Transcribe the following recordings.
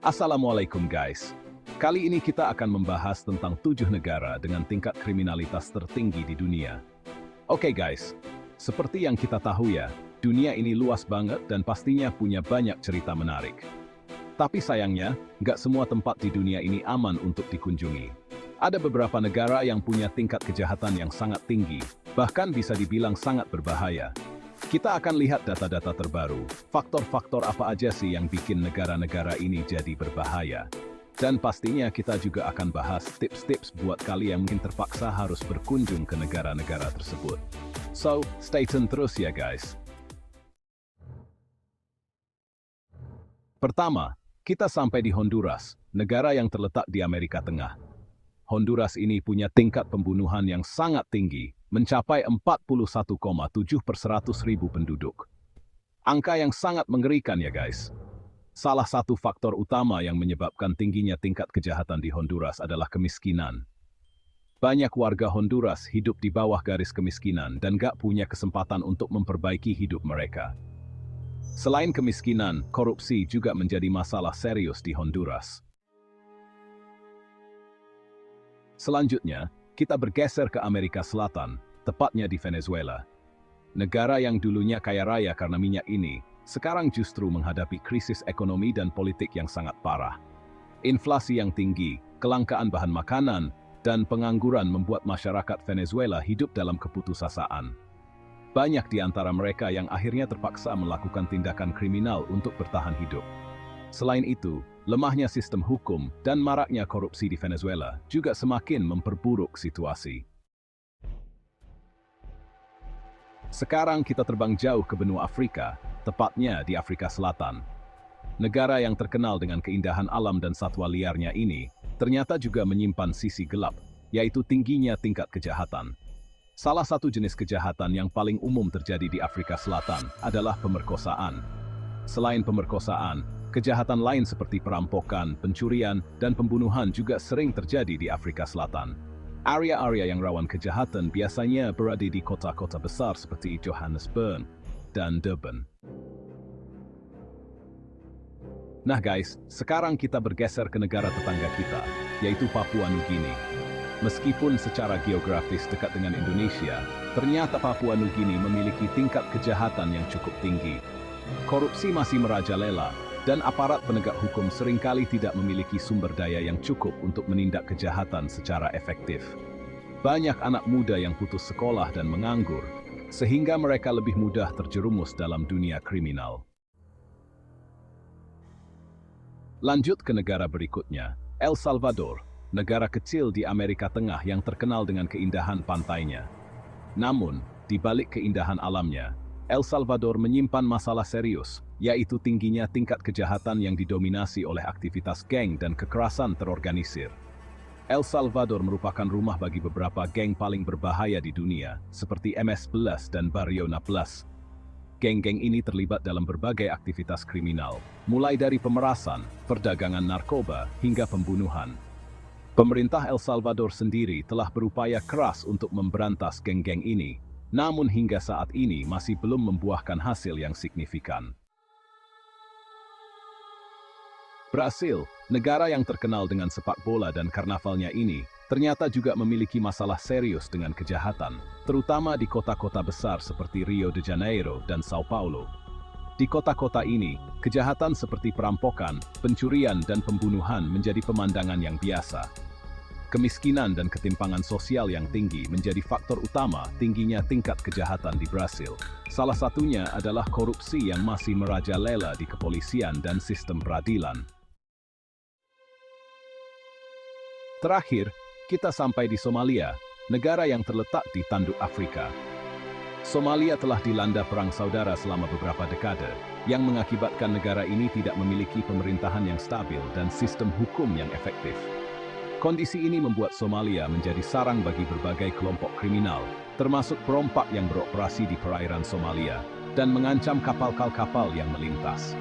Assalamualaikum guys. Kali ini kita akan membahas tentang 7 negara dengan tingkat kriminalitas tertinggi di dunia. Oke guys, seperti yang kita tahu ya, dunia ini luas banget dan pastinya punya banyak cerita menarik. Tapi sayangnya, nggak semua tempat di dunia ini aman untuk dikunjungi. Ada beberapa negara yang punya tingkat kejahatan yang sangat tinggi, bahkan bisa dibilang sangat berbahaya. Kita akan lihat data-data terbaru, faktor-faktor apa aja sih yang bikin negara-negara ini jadi berbahaya. Dan pastinya kita juga akan bahas tips-tips buat kalian yang mungkin terpaksa harus berkunjung ke negara-negara tersebut. So, stay tune terus ya guys. Pertama, kita sampai di Honduras, negara yang terletak di Amerika Tengah. Honduras ini punya tingkat pembunuhan yang sangat tinggi, mencapai 41,7 per 100.000 penduduk. Angka yang sangat mengerikan ya guys. Salah satu faktor utama yang menyebabkan tingginya tingkat kejahatan di Honduras adalah kemiskinan. Banyak warga Honduras hidup di bawah garis kemiskinan dan gak punya kesempatan untuk memperbaiki hidup mereka. Selain kemiskinan, korupsi juga menjadi masalah serius di Honduras. Selanjutnya, kita bergeser ke Amerika Selatan, tepatnya di Venezuela. Negara yang dulunya kaya raya karena minyak ini, sekarang justru menghadapi krisis ekonomi dan politik yang sangat parah. Inflasi yang tinggi, kelangkaan bahan makanan, dan pengangguran membuat masyarakat Venezuela hidup dalam keputusasaan. Banyak di antara mereka yang akhirnya terpaksa melakukan tindakan kriminal untuk bertahan hidup. Selain itu, lemahnya sistem hukum dan maraknya korupsi di Venezuela juga semakin memperburuk situasi. Sekarang kita terbang jauh ke benua Afrika, tepatnya di Afrika Selatan. Negara yang terkenal dengan keindahan alam dan satwa liarnya ini, ternyata juga menyimpan sisi gelap, yaitu tingginya tingkat kejahatan. Salah satu jenis kejahatan yang paling umum terjadi di Afrika Selatan adalah pemerkosaan. Selain pemerkosaan, kejahatan lain seperti perampokan, pencurian, dan pembunuhan juga sering terjadi di Afrika Selatan. Area-area yang rawan kejahatan biasanya berada di kota-kota besar seperti Johannesburg dan Durban. Nah guys, sekarang kita bergeser ke negara tetangga kita, yaitu Papua Nugini. Meskipun secara geografis dekat dengan Indonesia, ternyata Papua Nugini memiliki tingkat kejahatan yang cukup tinggi. Korupsi masih merajalela, dan aparat penegak hukum seringkali tidak memiliki sumber daya yang cukup untuk menindak kejahatan secara efektif. Banyak anak muda yang putus sekolah dan menganggur, sehingga mereka lebih mudah terjerumus dalam dunia kriminal. Lanjut ke negara berikutnya, El Salvador, negara kecil di Amerika Tengah yang terkenal dengan keindahan pantainya. Namun, di balik keindahan alamnya, El Salvador menyimpan masalah serius, yaitu tingginya tingkat kejahatan yang didominasi oleh aktivitas geng dan kekerasan terorganisir. El Salvador merupakan rumah bagi beberapa geng paling berbahaya di dunia, seperti MS-11 dan Barrio Nablas. Geng-geng ini terlibat dalam berbagai aktivitas kriminal, mulai dari pemerasan, perdagangan narkoba, hingga pembunuhan. Pemerintah El Salvador sendiri telah berupaya keras untuk memberantas geng-geng ini, namun hingga saat ini masih belum membuahkan hasil yang signifikan. Brasil, negara yang terkenal dengan sepak bola dan karnavalnya ini, ternyata juga memiliki masalah serius dengan kejahatan, terutama di kota-kota besar seperti Rio de Janeiro dan Sao Paulo. Di kota-kota ini, kejahatan seperti perampokan, pencurian, dan pembunuhan menjadi pemandangan yang biasa. Kemiskinan dan ketimpangan sosial yang tinggi menjadi faktor utama tingginya tingkat kejahatan di Brasil. Salah satunya adalah korupsi yang masih merajalela di kepolisian dan sistem peradilan. Terakhir, kita sampai di Somalia, negara yang terletak di tanduk Afrika. Somalia telah dilanda perang saudara selama beberapa dekade, yang mengakibatkan negara ini tidak memiliki pemerintahan yang stabil dan sistem hukum yang efektif. Kondisi ini membuat Somalia menjadi sarang bagi berbagai kelompok kriminal, termasuk perompak yang beroperasi di perairan Somalia, dan mengancam kapal-kapal yang melintas.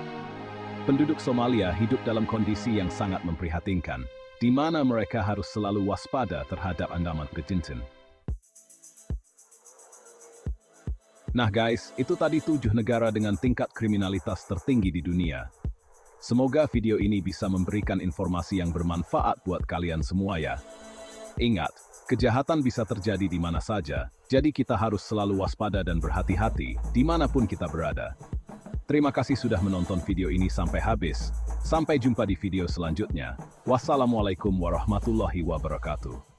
Penduduk Somalia hidup dalam kondisi yang sangat memprihatinkan, di mana mereka harus selalu waspada terhadap ancaman kejahatan. Nah guys, itu tadi 7 negara dengan tingkat kriminalitas tertinggi di dunia. Semoga video ini bisa memberikan informasi yang bermanfaat buat kalian semua ya. Ingat, kejahatan bisa terjadi di mana saja, jadi kita harus selalu waspada dan berhati-hati dimanapun kita berada. Terima kasih sudah menonton video ini sampai habis. Sampai jumpa di video selanjutnya. Wassalamualaikum warahmatullahi wabarakatuh.